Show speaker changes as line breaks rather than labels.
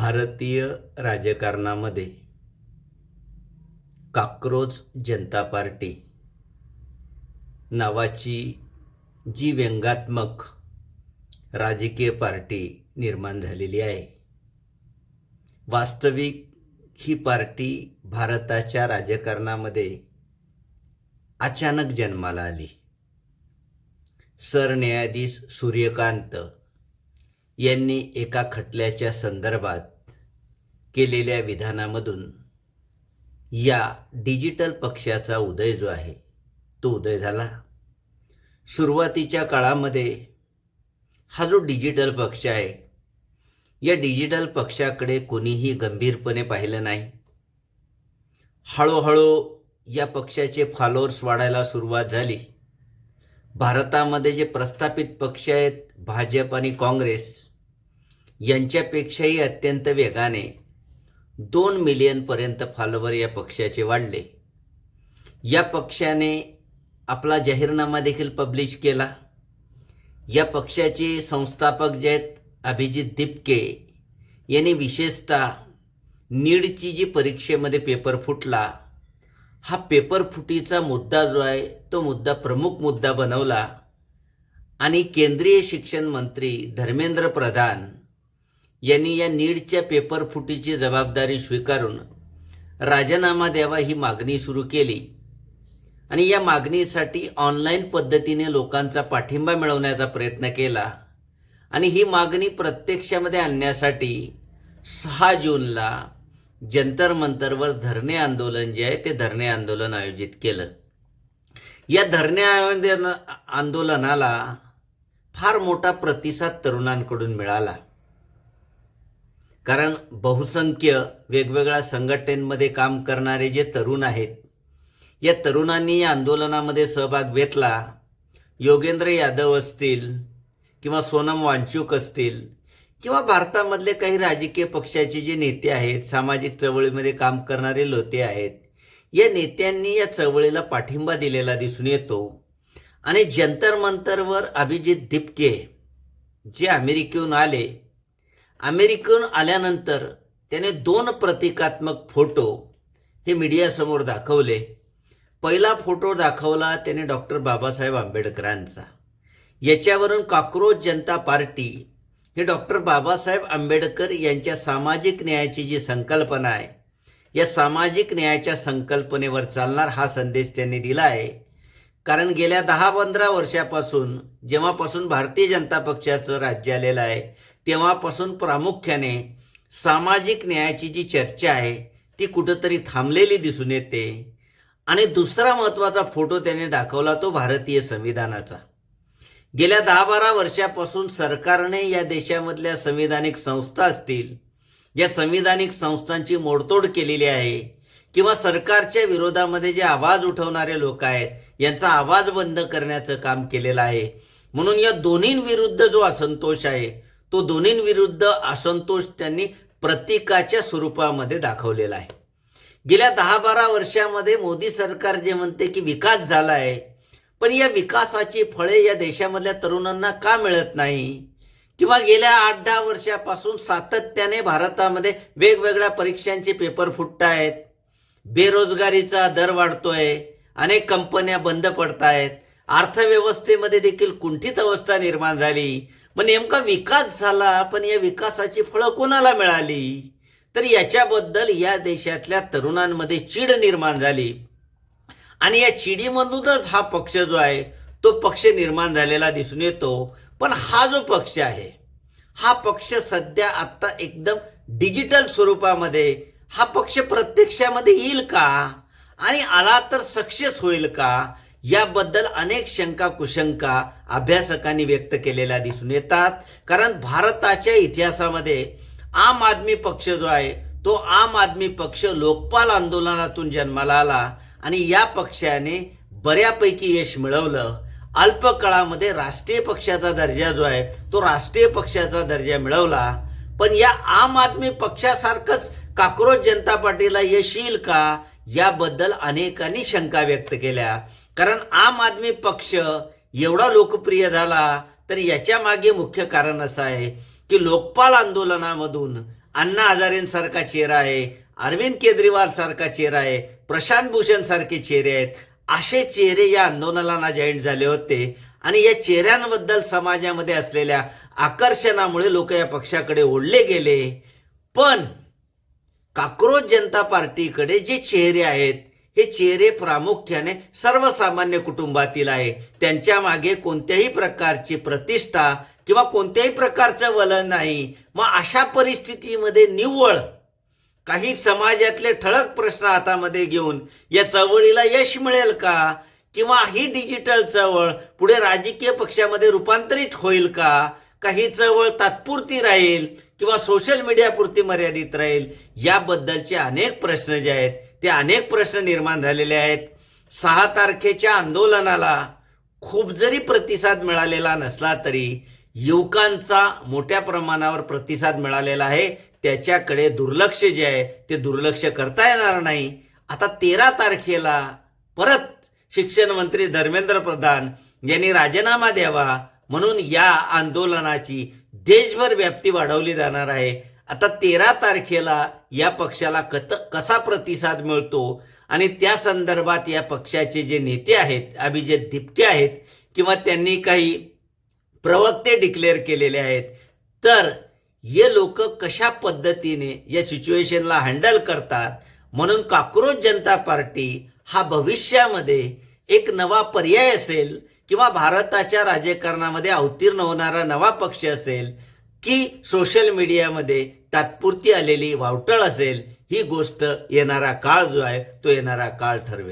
भारतीय राजकारणामध्ये कॉकरोच जनता पार्टी नावाची जी व्यंगात्मक राजकीय पार्टी निर्माण झालेली आहे, वास्तविक ही पार्टी भारताच्या राजकारणामध्ये अचानक जन्माला आली. सरन्यायाधीश सूर्यकांत यांनी एका खटल्याच्या संदर्भात केलेल्या विधानामधून या डिजिटल पक्षाचा उदय जो आहे तो उदय झाला. सुरुवातीच्या काळामध्ये हा जो डिजिटल पक्ष आहे, या डिजिटल पक्षाकडे कोणीही गंभीरपणे पाहिलं नाही. हळूहळू या पक्षाचे फॉलोअर्स वाढायला सुरुवात झाली. भारतामध्ये जे प्रस्थापित पक्ष आहेत भाजप आणि काँग्रेस, यांच्यापेक्षाही अत्यंत वेगाने 2 मिलियनपर्यंत फॉलोवर या पक्षाचे वाढले. या पक्षाने आपला जाहीरनामा देखील पब्लिश केला. या पक्षाचे संस्थापक जे आहेत अभिजित दिपके यांनी विशेषतः नीटची जी परीक्षेमध्ये पेपर फुटला, हा पेपर फुटीचा मुद्दा जो आहे तो मुद्दा प्रमुख मुद्दा बनवला आणि केंद्रीय शिक्षण मंत्री धर्मेंद्र प्रधान यांनी या नीटच्या पेपर फुटीची जबाबदारी स्वीकारून राजीनामा द्यावा ही मागणी सुरू केली. आणि या मागणीसाठी ऑनलाईन पद्धतीने लोकांचा पाठिंबा मिळवण्याचा प्रयत्न केला आणि ही मागणी प्रत्यक्षामध्ये आणण्यासाठी 6 जूनला जंतर मंतरवर धरणे आंदोलन जे आहे ते धरणे आंदोलन आयोजित केलं. या धरणे आंदोलनाला फार मोठा प्रतिसाद तरुणांकडून मिळाला, कारण बहुसंख्य वेगवेगळ्या संघटनेमध्ये काम करणारे जे तरुण आहेत, या तरुणांनी या आंदोलनामध्ये सहभाग घेतला. योगेंद्र यादव असतील किंवा सोनम वांचूक असतील किंवा भारतामधले काही राजकीय पक्षाचे जे नेते आहेत, सामाजिक चळवळीमध्ये काम करणारे लोते आहेत, या नेत्यांनी या चळवळीला पाठिंबा दिलेला दिसून येतो. आणि जंतर मंतरवर अभिजित दिपके जे अमेरिकेहून आले, अमेरिकेहून आल्यानंतर त्याने 2 प्रतिकात्मक फोटो हे मीडियासमोर दाखवले. पहिला फोटो दाखवला त्याने डॉक्टर बाबासाहेब आंबेडकरांचा. याच्यावरून कॉकरोच जनता पार्टी हे डॉक्टर बाबासाहेब आंबेडकर यांच्या सामाजिक न्यायाची जी संकल्पना आहे, या सामाजिक न्यायाच्या संकल्पनेवर चालणार हा संदेश त्यांनी दिला आहे. कारण गेल्या 10-15 वर्षापासून जेव्हापासून भारतीय जनता पक्षाचं राज्य आलेलं आहे, तेव्हापासून प्रामुख्याने सामाजिक न्यायाची जी चर्चा आहे ती कुठंतरी थांबलेली दिसून येते. आणि दुसरा महत्त्वाचा फोटो त्याने दाखवला तो भारतीय संविधानाचा. गेल्या 10-12 वर्षापासून सरकारने या देशामधल्या संविधानिक संस्था असतील, या संविधानिक संस्थांची मोडतोड केलेली आहे किंवा सरकारच्या विरोधामध्ये जे आवाज उठवणारे लोक आहेत यांचा आवाज बंद करण्याचं काम केलेलं आहे. म्हणून या दोन्हींविरुद्ध जो असंतोष आहे तो दोन्हींविरुद्ध असंतोष त्यांनी प्रतीकाच्या स्वरूपामध्ये दाखवलेला आहे. गेल्या 10-12 वर्षामध्ये मोदी सरकार जे म्हणते की विकास झाला आहे, पण या विकासाची फळे या देशामधल्या तरुणांना का मिळत नाही? किंवा गेल्या 8-10 वर्षापासून सातत्याने भारतामध्ये वेगवेगळ्या परीक्षांचे पेपर फुटत आहेत, बेरोजगारीचा दर वाढतोय, अनेक कंपन्या बंद पडत आहेत, अर्थव्यवस्थेमध्ये देखील कुंठित अवस्था निर्माण झाली. मग नेमका विकास झाला, पण या विकासाची फळं कोणाला मिळाली? तर याच्याबद्दल या देशातल्या तरुणांमध्ये चीड निर्माण झाली आणि या चिडीमधूनच हा पक्ष जो आहे तो पक्ष निर्माण झालेला दिसून येतो. पण हा जो पक्ष आहे, हा पक्ष सध्या आत्ता एकदम डिजिटल स्वरूपामध्ये हा पक्ष प्रत्यक्षामध्ये येईल का आणि आला तर सक्सेस होईल का, याबद्दल अनेक शंका कुशंका अभ्यासकांनी व्यक्त केलेल्या दिसून येतात. कारण भारताच्या इतिहासामध्ये आम आदमी पक्ष जो आहे तो आम आदमी पक्ष लोकपाल आंदोलनातून जन्माला आला आणि या पक्षाने बऱ्यापैकी यश मिळवलं. अल्प काळामध्ये राष्ट्रीय पक्षाचा दर्जा जो आहे तो राष्ट्रीय पक्षाचा दर्जा मिळवला. पण या आम आदमी पक्षासारखंच कॉकरोच जनता पार्टीला यश येईल का, याबद्दल अनेकांनी शंका व्यक्त केल्या. कारण आम आदमी पक्ष एवढा लोकप्रिय झाला तर याच्या मागे मुख्य कारण असं आहे की लोकपाल आंदोलनामधून अण्णा हजारेंसारखा चेहरा आहे, अरविंद केजरीवाल सारखा चेहरा आहे, प्रशांत भूषण सारखे चेहरे आहेत. असे चेहरे या आंदोलनाला जॉईन झाले होते आणि या चेहऱ्यांबद्दल समाजामध्ये असलेल्या आकर्षणामुळे लोक या पक्षाकडे ओढले गेले. पण काक्रोच जनता पार्टीकडे जे चेहरे आहेत हे चेहरे प्रामुख्याने सर्वसामान्य कुटुंबातील आहे. त्यांच्या मागे कोणत्याही प्रकारची प्रतिष्ठा किंवा कोणत्याही प्रकारचं वलन नाही. मग अशा परिस्थितीमध्ये निव्वळ काही समाजातले ठळक प्रश्न हातामध्ये घेऊन या चळवळीला यश मिळेल का, किंवा ही डिजिटल चळवळ पुढे राजकीय पक्षामध्ये रूपांतरित होईल का, काही चळवळ तात्पुरती राहील किंवा सोशल मीडियापुरती मर्यादित राहील, याबद्दलचे अनेक प्रश्न जे आहेत ते अनेक प्रश्न निर्माण झालेले आहेत. 6 तारखेच्या आंदोलनाला खूप जरी प्रतिसाद मिळालेला नसला तरी युवकांचा मोठ्या प्रमाणावर प्रतिसाद मिळालेला आहे. त्याच्याकडे दुर्लक्ष जे आहे ते दुर्लक्ष करता येणार नाही. आता 13 तारखेला परत शिक्षण मंत्री धर्मेंद्र प्रधान यांनी राजीनामा द्यावा म्हणून या आंदोलनाची देशभर व्याप्ती वाढवली जाणार आहे. आता 13 तारखेला या पक्षाला कसा प्रतिसाद मिळतो आणि त्या संदर्भात या पक्षाचे जे नेते आहेत, अभिजित दिपके आहेत किंवा त्यांनी काही प्रवक्ते डिक्लेअर केलेले आहेत, तर हे लोक कशा पद्धतीने या सिच्युएशनला हँडल करतात. म्हणून काक्रोच जनता पार्टी हा भविष्यामध्ये एक नवा पर्याय असेल किंवा भारताच्या राजकारणामध्ये अवतीर्ण होणारा नवा पक्ष असेल की सोशल मीडियामध्ये तात्पुरती आलेली वावटळ असेल, ही गोष्ट येणारा काळ जो आहे तो येणारा काळ ठरवेल.